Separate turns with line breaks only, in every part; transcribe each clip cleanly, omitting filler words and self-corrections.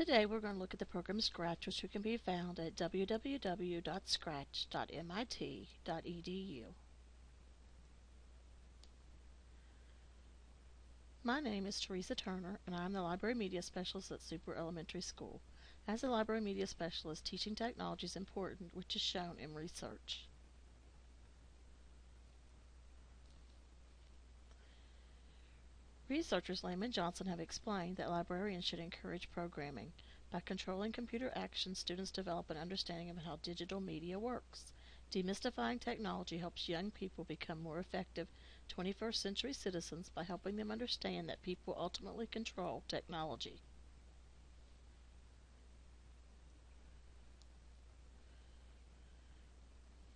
Today we're going to look at the program Scratch, which can be found at www.scratch.mit.edu. My name is Teresa Turner, and I'm the Library Media Specialist at Super Elementary School. As a Library Media Specialist, teaching technology is important, which is shown in research. Researchers Lamb and Johnson have explained that librarians should encourage programming. By controlling computer action, students develop an understanding of how digital media works. Demystifying technology helps young people become more effective 21st century citizens by helping them understand that people ultimately control technology.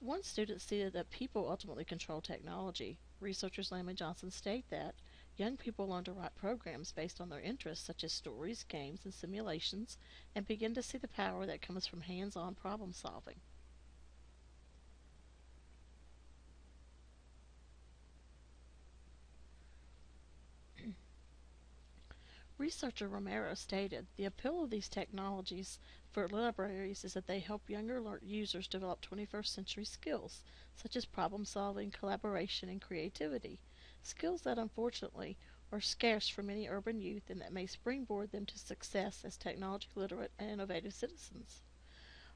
Once students see that people ultimately control technology, researchers Lamb and Johnson state that young people learn to write programs based on their interests such as stories, games, and simulations, and begin to see the power that comes from hands-on problem solving. Researcher Romero stated, the appeal of these technologies for libraries is that they help younger users develop 21st century skills, such as problem solving, collaboration, and creativity, skills that unfortunately are scarce for many urban youth and that may springboard them to success as technology literate and innovative citizens.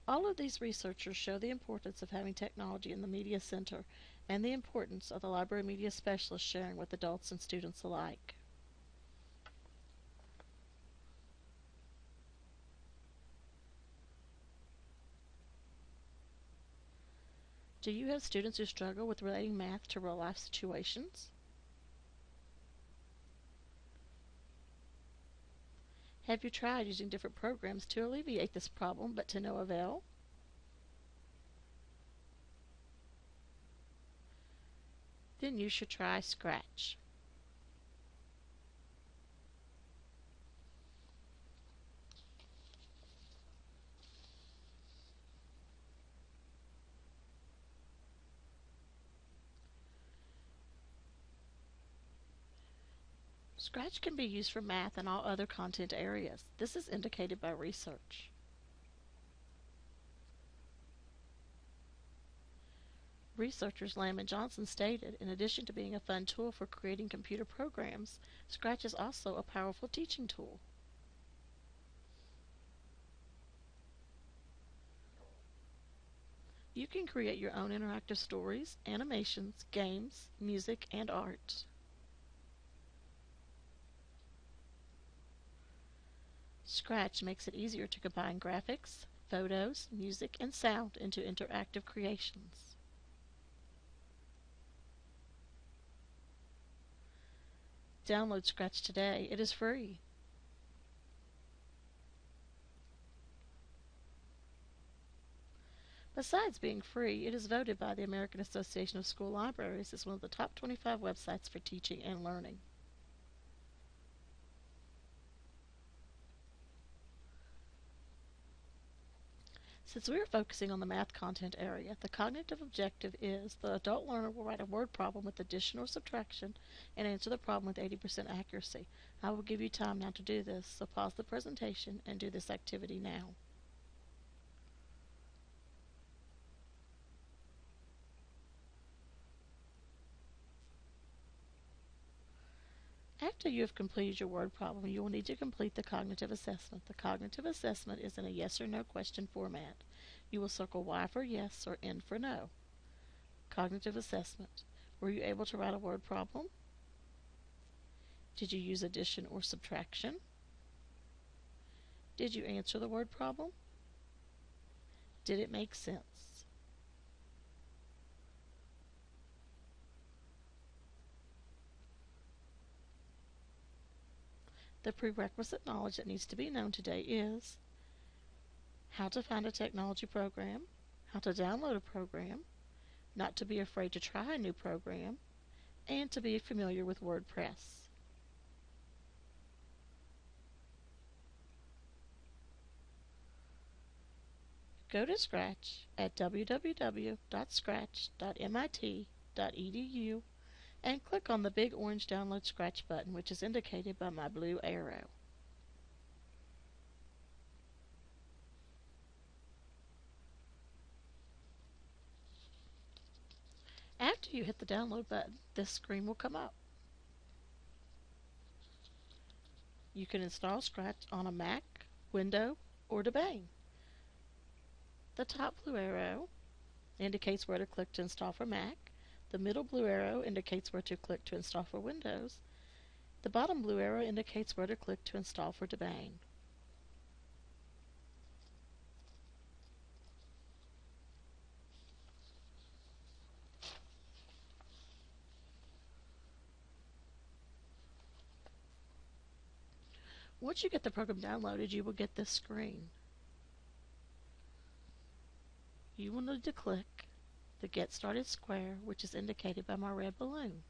All of these researchers show the importance of having technology in the media center and the importance of the library media specialist sharing with adults and students alike. Do you have students who struggle with relating math to real-life situations? Have you tried using different programs to alleviate this problem, but to no avail? Then you should try Scratch. Scratch can be used for math and all other content areas. This is indicated by research. Researchers Lamb and Johnson stated, in addition to being a fun tool for creating computer programs, Scratch is also a powerful teaching tool. You can create your own interactive stories, animations, games, music, and art. Scratch makes it easier to combine graphics, photos, music, and sound into interactive creations. Download Scratch today. It is free. Besides being free, it is voted by the American Association of School Libraries as one of the top 25 websites for teaching and learning. Since we are focusing on the math content area, the cognitive objective is the adult learner will write a word problem with addition or subtraction and answer the problem with 80% accuracy. I will give you time now to do this, so pause the presentation and do this activity now. After you have completed your word problem, you will need to complete the cognitive assessment. The cognitive assessment is in a yes or no question format. You will circle Y for yes or N for no. Cognitive assessment. Were you able to write a word problem? Did you use addition or subtraction? Did you answer the word problem? Did it make sense? The prerequisite knowledge that needs to be known today is how to find a technology program, how to download a program, not to be afraid to try a new program, and to be familiar with WordPress. Go to Scratch at www.scratch.mit.edu and click on the big orange Download Scratch button, which is indicated by my blue arrow. After you hit the download button, this screen will come up. You can install Scratch on a Mac, Windows, or Debian. The top blue arrow indicates where to click to install for Mac. The middle blue arrow indicates where to click to install for Windows. The bottom blue arrow indicates where to click to install for Debian. Once you get the program downloaded, you will get this screen. You will need to click the Get Started square, which is indicated by my red balloon.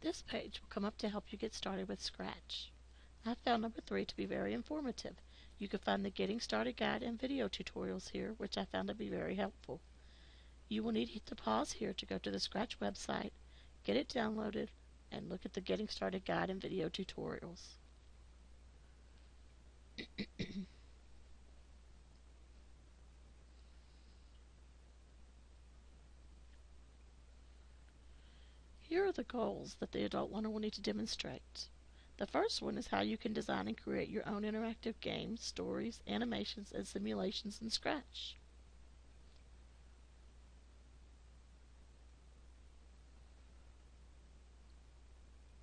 This page will come up to help you get started with Scratch. I found number 3 to be very informative. You can find the Getting Started guide and video tutorials here, which I found to be very helpful. You will need to pause here to go to the Scratch website, get it downloaded, and look at the Getting Started guide and video tutorials. Here are the goals that the adult learner will need to demonstrate. The first one is how you can design and create your own interactive games, stories, animations, and simulations in Scratch.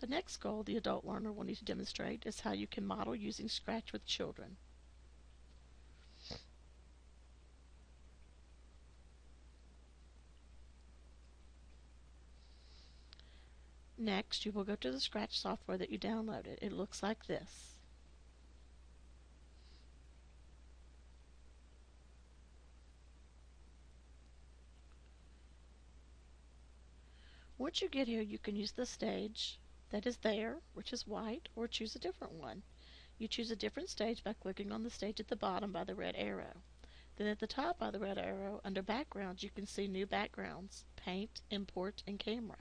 The next goal the adult learner will need to demonstrate is how you can model using Scratch with children. Next, you will go to the Scratch software that you downloaded. It looks like this. Once you get here, you can use the stage that is there, which is white, or choose a different one. You choose a different stage by clicking on the stage at the bottom by the red arrow. Then at the top by the red arrow, under Backgrounds, you can see new backgrounds, Paint, Import, and Camera.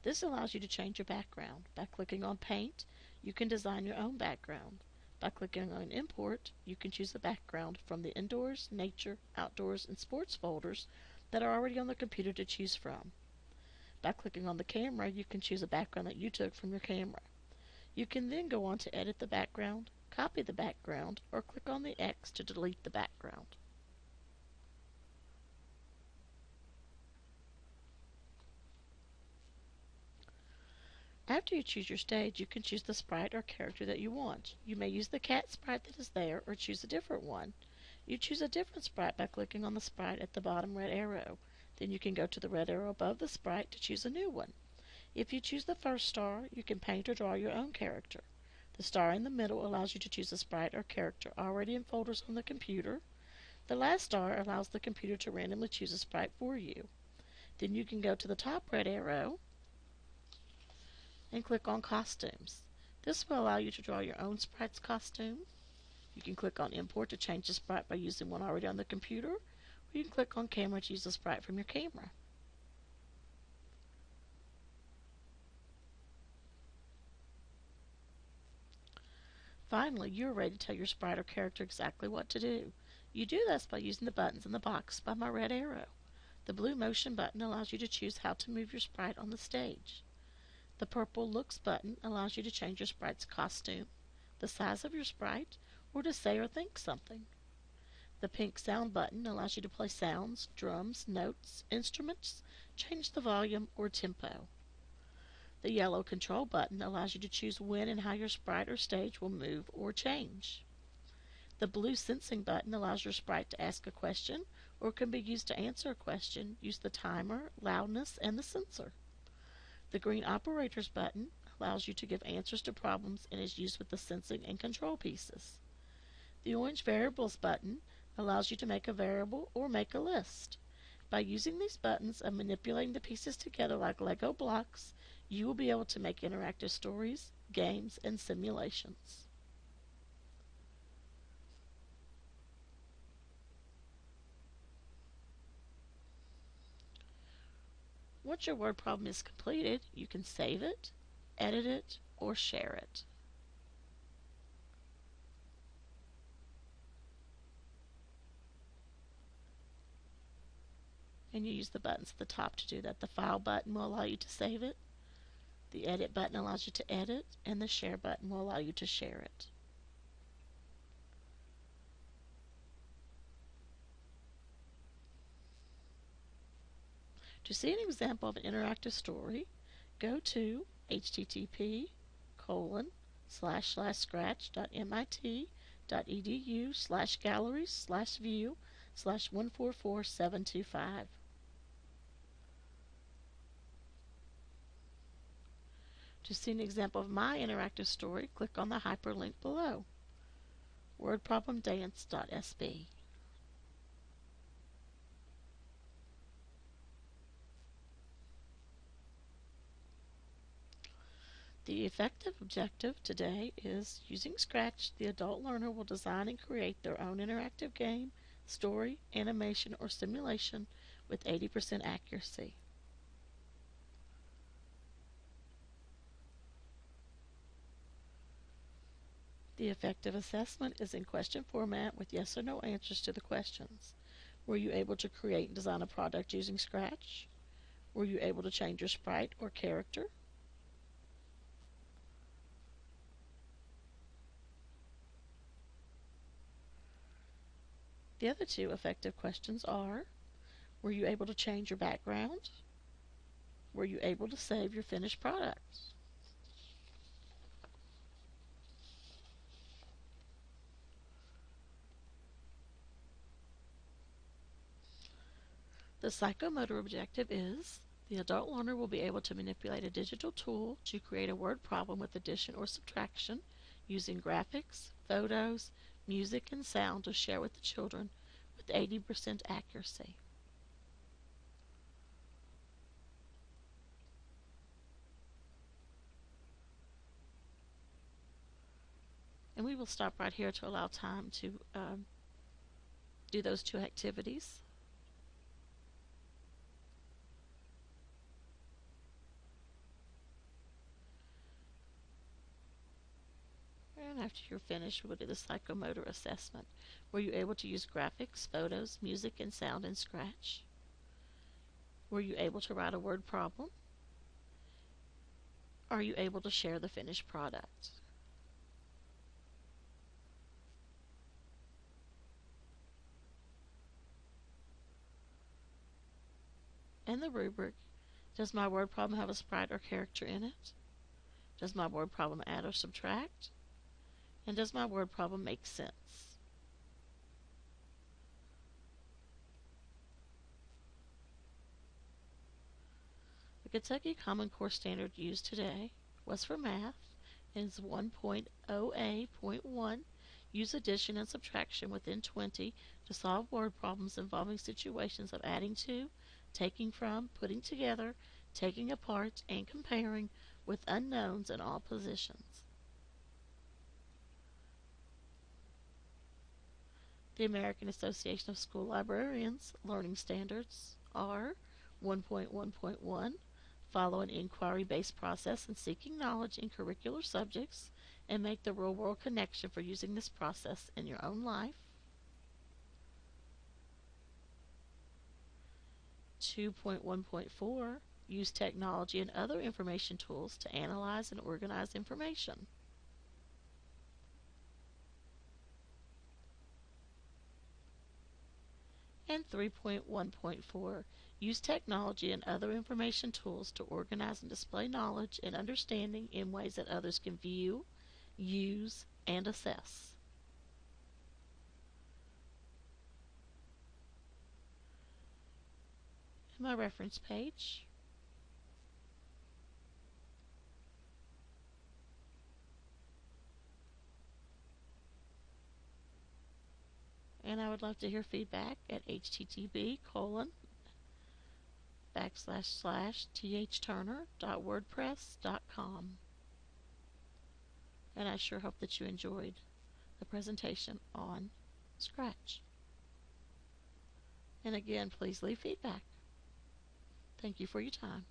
This allows you to change your background. By clicking on Paint, you can design your own background. By clicking on Import, you can choose a background from the Indoors, Nature, Outdoors, and Sports folders that are already on the computer to choose from. By clicking on the camera, you can choose a background that you took from your camera. You can then go on to edit the background, copy the background, or click on the X to delete the background. After you choose your stage, you can choose the sprite or character that you want. You may use the cat sprite that is there or choose a different one. You choose a different sprite by clicking on the sprite at the bottom red arrow. Then you can go to the red arrow above the sprite to choose a new one. If you choose the first star, you can paint or draw your own character. The star in the middle allows you to choose a sprite or character already in folders on the computer. The last star allows the computer to randomly choose a sprite for you. Then you can go to the top red arrow and click on Costumes. This will allow you to draw your own sprite's costume. You can click on Import to change the sprite by using one already on the computer, or you can click on Camera to use the sprite from your camera. Finally, you are ready to tell your sprite or character exactly what to do. You do this by using the buttons in the box by my red arrow. The blue motion button allows you to choose how to move your sprite on the stage. The purple Looks button allows you to change your sprite's costume, the size of your sprite, or to say or think something. The pink Sound button allows you to play sounds, drums, notes, instruments, change the volume or tempo. The yellow Control button allows you to choose when and how your sprite or stage will move or change. The blue Sensing button allows your sprite to ask a question or can be used to answer a question. Use the timer, loudness, and the sensor. The green Operators button allows you to give answers to problems and is used with the sensing and control pieces. The orange Variables button allows you to make a variable or make a list. By using these buttons and manipulating the pieces together like Lego blocks, you will be able to make interactive stories, games, and simulations. Once your word problem is completed, you can save it, edit it, or share it. and you use the buttons at the top to do that. The File button will allow you to save it, the Edit button allows you to edit, and the Share button will allow you to share it. To see an example of an interactive story, go to http://scratch.mit.edu/galleries/view/144725. To see an example of my interactive story, click on the hyperlink below, wordproblemdance.sb. The effective objective today is using Scratch, the adult learner will design and create their own interactive game, story, animation, or simulation with 80% accuracy. The effective assessment is in question format with yes or no answers to the questions. Were you able to create and design a product using Scratch? Were you able to change your sprite or character? The other two effective questions are, were you able to change your background? Were you able to save your finished product? The psychomotor objective is, the adult learner will be able to manipulate a digital tool to create a word problem with addition or subtraction using graphics, photos, music, and sound to share with the children with 80% accuracy. And we will stop right here to allow time to do those two activities. And after you're finished, we'll do the psychomotor assessment. Were you able to use graphics, photos, music, and sound in Scratch? Were you able to write a word problem? Are you able to share the finished product? And the rubric, does my word problem have a sprite or character in it? Does my word problem add or subtract? And does my word problem make sense? The Kentucky Common Core standard used today was for math and is 1.0A.1. Use addition and subtraction within 20 to solve word problems involving situations of adding to, taking from, putting together, taking apart, and comparing with unknowns in all positions. The American Association of School Librarians Learning Standards are 1.1.1. Follow an inquiry-based process in seeking knowledge in curricular subjects and make the real-world connection for using this process in your own life. 2.1.4. Use technology and other information tools to analyze and organize information. And 3.1.4. Use technology and other information tools to organize and display knowledge and understanding in ways that others can view, use, and assess. And my reference page. And I would love to hear feedback at http://thturner.wordpress.com. And I sure hope that you enjoyed the presentation on Scratch. And again, please leave feedback. Thank you for your time.